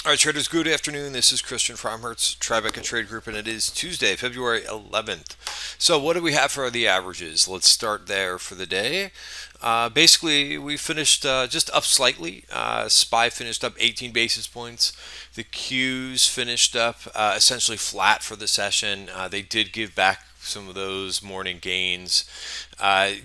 All right, traders, good afternoon. This is Christian from Hertz Tribeca Trade Group, and it is Tuesday, February 11th. So, what do we have for the averages? Let's start there for the day. Basically, we finished just up slightly. SPY finished up 18 basis points. The Qs finished up essentially flat for the session. They did give back some of those morning gains.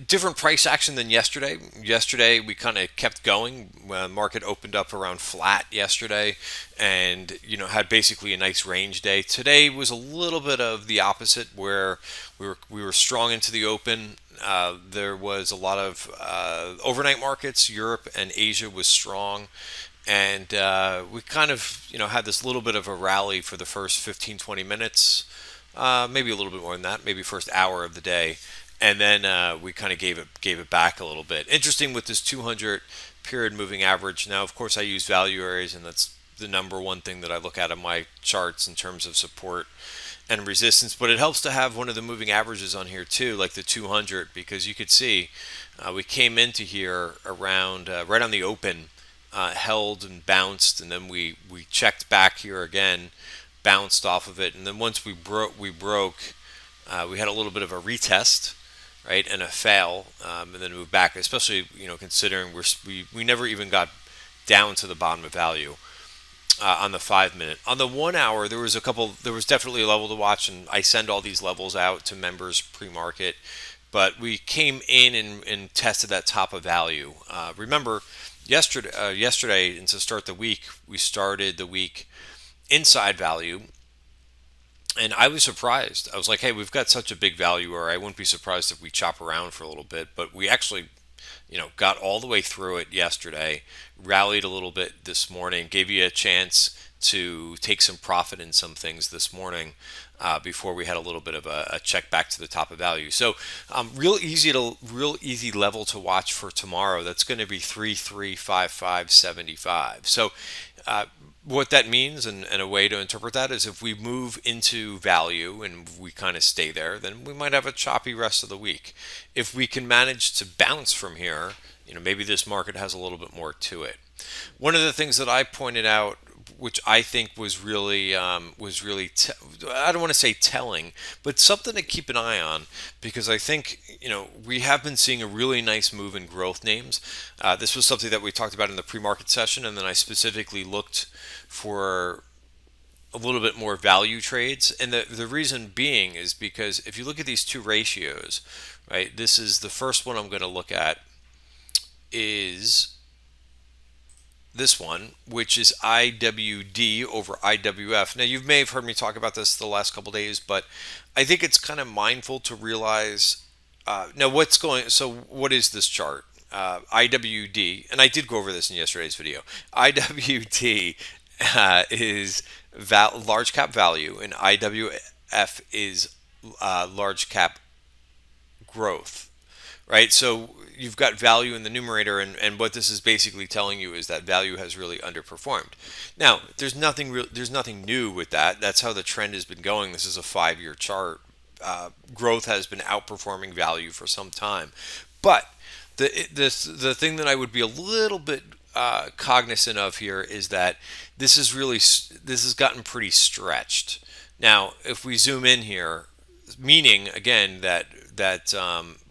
Different price action than yesterday. Yesterday we kind of kept going. Market opened up around flat yesterday, and had basically a nice range day. Today was a little bit of the opposite, where we were strong into the open. There was a lot of overnight markets. Europe and Asia was strong. And we kind of, had this little bit of a rally for the first 15, 20 minutes, maybe a little bit more than that, maybe first hour of the day, and then we kind of gave it back a little bit. Interesting with this 200 period moving average. Now, of course, I use value areas, and that's the number one thing that I look at on my charts in terms of support and resistance. But it helps to have one of the moving averages on here too, like the 200, because you could see we came into here around right on the open, held and bounced, and then we checked back here again, bounced off of it, and then once we broke, we had a little bit of a retest, right, and a fail, and then moved back. Especially considering we never even got down to the bottom of value on the 5 minute. On the 1 hour, there was definitely a level to watch, and I send all these levels out to members pre-market. But we came in and tested that top of value. Remember, yesterday, and to start the week, we started the week inside value, and I was surprised. I was like, hey, we've got such a big value, or I wouldn't be surprised if we chop around for a little bit. But we actually, got all the way through it yesterday, rallied a little bit this morning, gave you a chance to take some profit in some things this morning before we had a little bit of a check back to the top of value. So real easy level to watch for tomorrow. That's going to be 3355.75. So what that means, and a way to interpret that, is if we move into value and we kind of stay there, then we might have a choppy rest of the week. If we can manage to bounce from here, maybe this market has a little bit more to it. One of the things that I pointed out, which I think was really I don't want to say telling, but something to keep an eye on, because I think we have been seeing a really nice move in growth names. This was something that we talked about in the pre-market session, and then I specifically looked for a little bit more value trades, and the reason being is because if you look at these two ratios, right, this is the first one I'm going to look at is this one, which is IWD over IWF. Now, you may have heard me talk about this the last couple days, but I think it's kind of mindful to realize now so what is this chart? IWD, and I did go over this in yesterday's video. IWD is large cap value, and IWF is large cap growth. Right, so you've got value in the numerator, and what this is basically telling you is that value has really underperformed. Now, there's nothing new with that. That's how the trend has been going. This is a 5-year chart. Growth has been outperforming value for some time, but the thing that I would be a little bit cognizant of here is that this has gotten pretty stretched. Now, if we zoom in here, meaning again that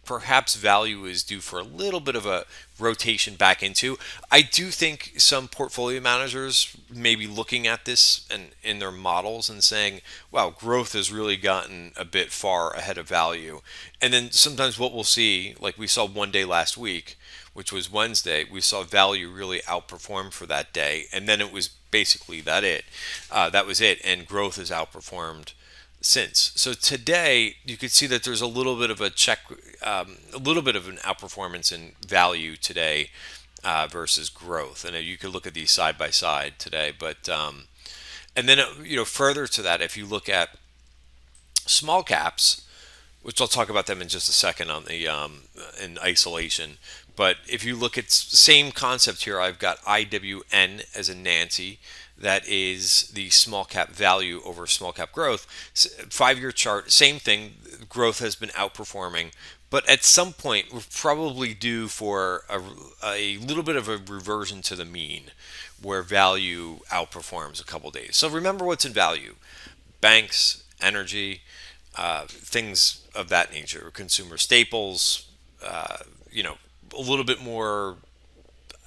perhaps value is due for a little bit of a rotation back into. I do think some portfolio managers may be looking at this and in their models and saying, wow, growth has really gotten a bit far ahead of value. And then sometimes what we'll see, like we saw one day last week, which was Wednesday, we saw value really outperform for that day. And then it was basically that was it. And growth has outperformed since. So today you could see that there's a little bit of a little bit of an outperformance in value today versus growth, and you could look at these side by side today. But and then further to that, if you look at small caps, which I'll talk about them in just a second on the in isolation. But if you look at same concept here, I've got IWN as a Nancy. That is the small cap value over small cap growth. 5-year chart, same thing. Growth has been outperforming. But at some point, we're probably due for a little bit of a reversion to the mean, where value outperforms a couple days. So remember what's in value: banks, energy, things of that nature, consumer staples. You know, a little bit more.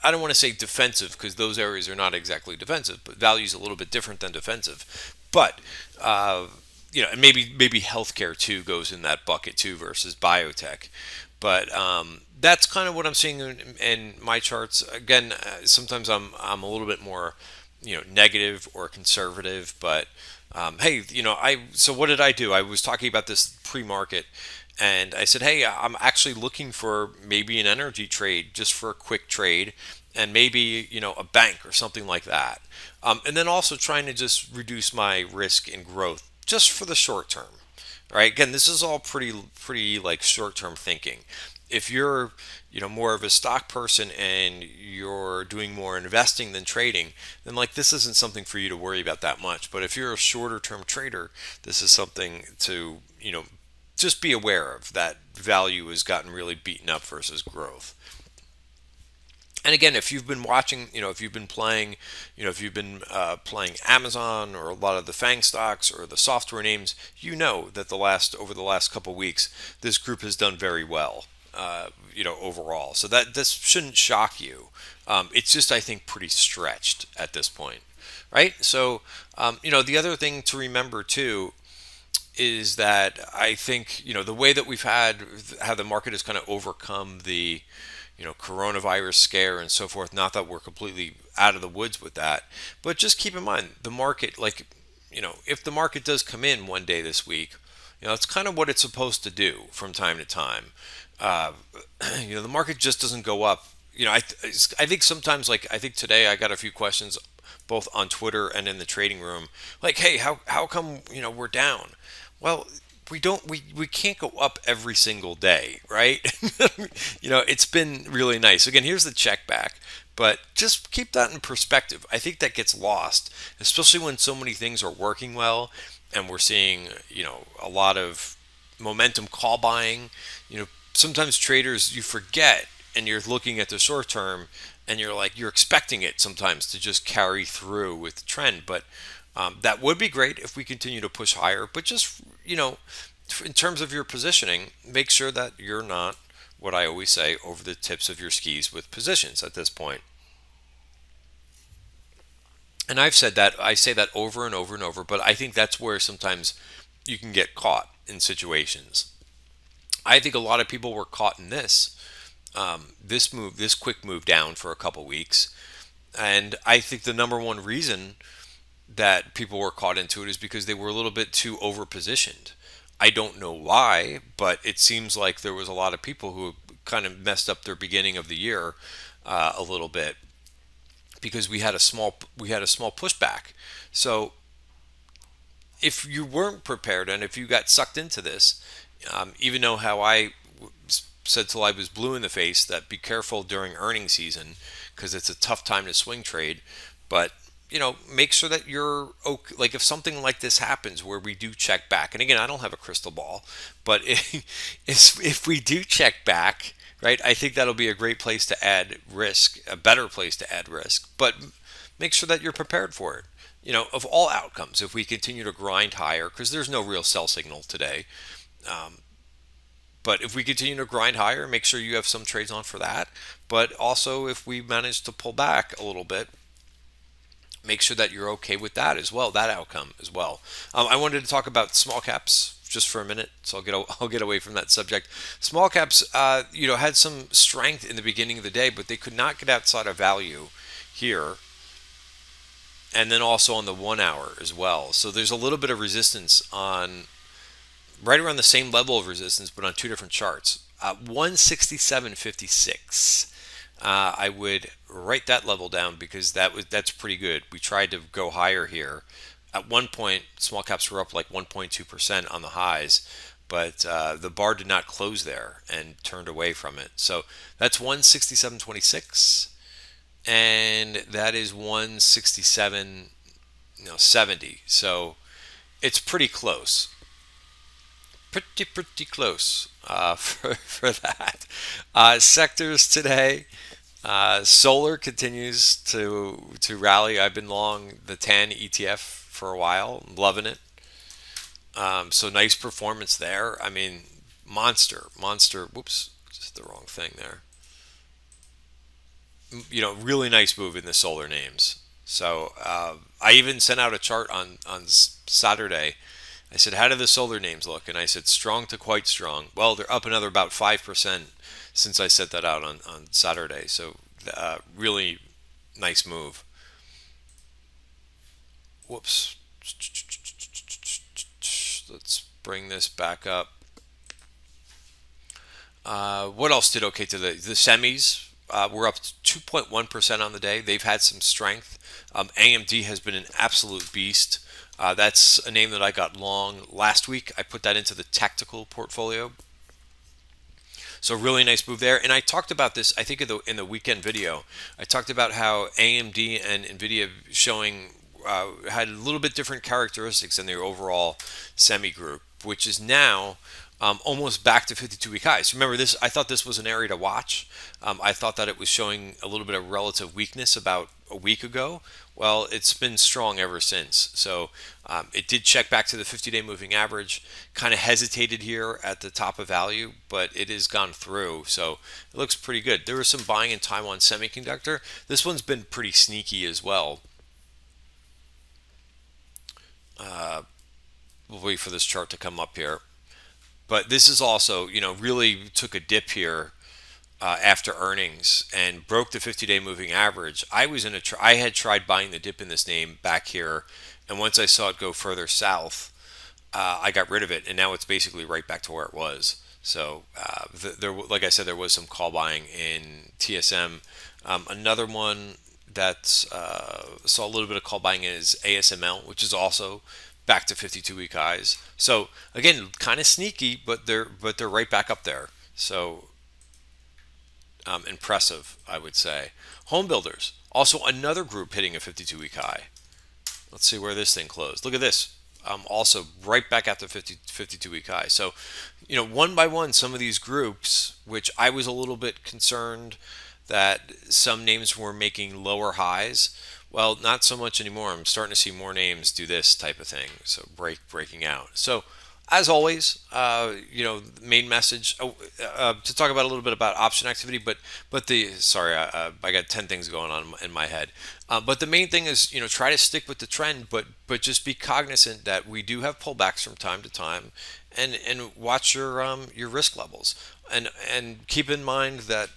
I don't want to say defensive because those areas are not exactly defensive, but value is a little bit different than defensive. But uh, and maybe healthcare too goes in that bucket too versus biotech. But that's kind of what I'm seeing in my charts. Again, sometimes I'm a little bit more negative or conservative, but hey, so what did I do? I was talking about this pre-market, and I said, hey, I'm actually looking for maybe an energy trade, just for a quick trade, and maybe a bank or something like that, and then also trying to just reduce my risk in growth just for the short term. Right? Again, this is all pretty like short-term thinking. If you're more of a stock person and you're doing more investing than trading, then like this isn't something for you to worry about that much. But if you're a shorter term trader, this is something to just be aware of, that value has gotten really beaten up versus growth. And again, if you've been watching, if you've been playing, if you've been playing Amazon or a lot of the FANG stocks or the software names, that over the last couple of weeks, this group has done very well, overall. So that this shouldn't shock you. It's just, I think, pretty stretched at this point, right? So, the other thing to remember too is that I think the way that we've had how the market has kind of overcome the coronavirus scare and so forth. Not that we're completely out of the woods with that, but just keep in mind the market, like, if the market does come in one day this week, it's kind of what it's supposed to do from time to time. Uh, the market just doesn't go up. I think sometimes, like, I think today I got a few questions both on Twitter and in the trading room, like, hey, how come we're down? Well, we can't go up every single day, right? It's been really nice. Again, here's the check back, but just keep that in perspective. I think that gets lost, especially when so many things are working well and we're seeing a lot of momentum call buying. Sometimes traders, you forget, and you're looking at the short term and you're expecting it sometimes to just carry through with the trend. But that would be great if we continue to push higher. But just in terms of your positioning, make sure that you're not, what I always say, over the tips of your skis with positions at this point. And I say that over and over and over, but I think that's where sometimes you can get caught in situations. I think a lot of people were caught in this quick move down for a couple weeks. And I think the number one reason that people were caught into it is because they were a little bit too over positioned. I don't know why, but it seems like there was a lot of people who kind of messed up their beginning of the year a little bit because we had a small pushback. So if you weren't prepared and if you got sucked into this, even though how I said till I was blue in the face that be careful during earnings season because it's a tough time to swing trade, but make sure that you're okay. Like if something like this happens where we do check back, and again, I don't have a crystal ball, but if we do check back, right, I think that'll be a great place to add risk, a better place to add risk, but make sure that you're prepared for it. Of all outcomes, if we continue to grind higher, because there's no real sell signal today, but if we continue to grind higher, make sure you have some trades on for that. But also, if we manage to pull back a little bit, make sure that you're okay with that as well, that outcome as well. I wanted to talk about small caps just for a minute, so I'll get away from that subject. Small caps, had some strength in the beginning of the day, but they could not get outside of value here, and then also on the 1 hour as well. So there's a little bit of resistance on right around the same level of resistance, but on two different charts. 167.56. I would write that level down because that's pretty good. We tried to go higher here. At one point, small caps were up like 1.2% on the highs, but the bar did not close there and turned away from it. So that's 167.26, and that is 167.70. So it's pretty close. Pretty close for that. Sectors today. Solar continues to rally. I've been long the TAN ETF for a while, loving it. So nice performance there. I mean, monster. Whoops, just the wrong thing there. Really nice move in the solar names. So I even sent out a chart on Saturday. I said, "How do the solar names look?" And I said, "Strong to quite strong." Well, they're up another about 5% since I set that out on Saturday. So really nice move. Whoops. Let's bring this back up. What else did okay today? The semis were up 2.1% on the day. They've had some strength. AMD has been an absolute beast. That's a name that I got long last week. I put that into the tactical portfolio. So really nice move there. And I talked about this, I think, in the weekend video. I talked about how AMD and Nvidia showing had a little bit different characteristics in their overall semi group, which is now almost back to 52-week highs. Remember this? I thought this was an area to watch. I thought that it was showing a little bit of relative weakness about a week ago. Well, it's been strong ever since. So it did check back to the 50-day moving average. Kind of hesitated here at the top of value, but it has gone through. So it looks pretty good. There was some buying in Taiwan Semiconductor. This one's been pretty sneaky as well. We'll wait for this chart to come up here. But this is also, really took a dip here after earnings and broke the 50-day moving average. I had tried buying the dip in this name back here, and once I saw it go further south, I got rid of it, and now it's basically right back to where it was. So like I said, there was some call buying in TSM. Another one that saw a little bit of call buying is ASML, which is also back to 52-week highs. So again, kind of sneaky, but they're right back up there. So impressive, I would say. Home builders, also another group hitting a 52-week high. Let's see where this thing closed. Look at this. Also right back at the 52-week high. So, one by one, some of these groups, which I was a little bit concerned that some names were making lower highs. Well, not so much anymore. I'm starting to see more names do this type of thing. So breaking out. So as always, main message to talk about a little bit about option activity, but the sorry, I got 10 things going on in my head. But the main thing is, try to stick with the trend, but just be cognizant that we do have pullbacks from time to time, and watch your risk levels, and keep in mind that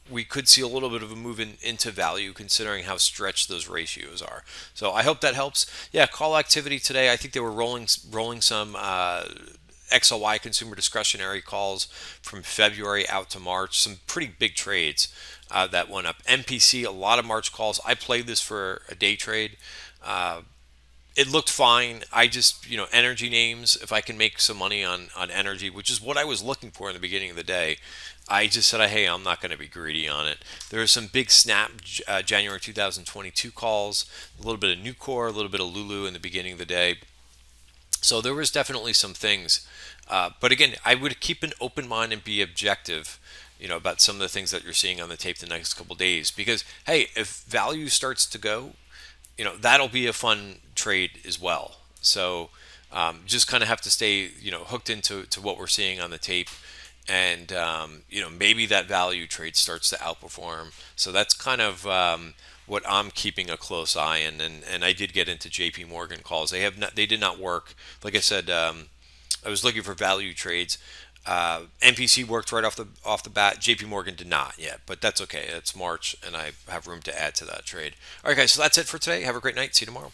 we could see a little bit of a move into value considering how stretched those ratios are. So I hope that helps. Yeah, call activity today. I think they were rolling some XLY consumer discretionary calls from February out to March. Some pretty big trades that went up. MPC, a lot of March calls. I played this for a day trade. It looked fine. I just, energy names, if I can make some money on energy, which is what I was looking for in the beginning of the day, I just said, hey, I'm not going to be greedy on it. There are some big snap January 2022 calls, a little bit of Nucor, a little bit of Lulu in the beginning of the day. So there was definitely some things. But again, I would keep an open mind and be objective, about some of the things that you're seeing on the tape the next couple days. Because, hey, if value starts to go, that'll be a fun trade as well. So just kind of have to stay, hooked into what we're seeing on the tape. And, maybe that value trade starts to outperform. So that's kind of what I'm keeping a close eye on. And I did get into JP Morgan calls. They did not work. Like I said, I was looking for value trades. NPC worked right off the bat. JP Morgan did not yet, but that's okay. It's March, and I have room to add to that trade. All right, guys, so that's it for today. Have a great night. See you tomorrow.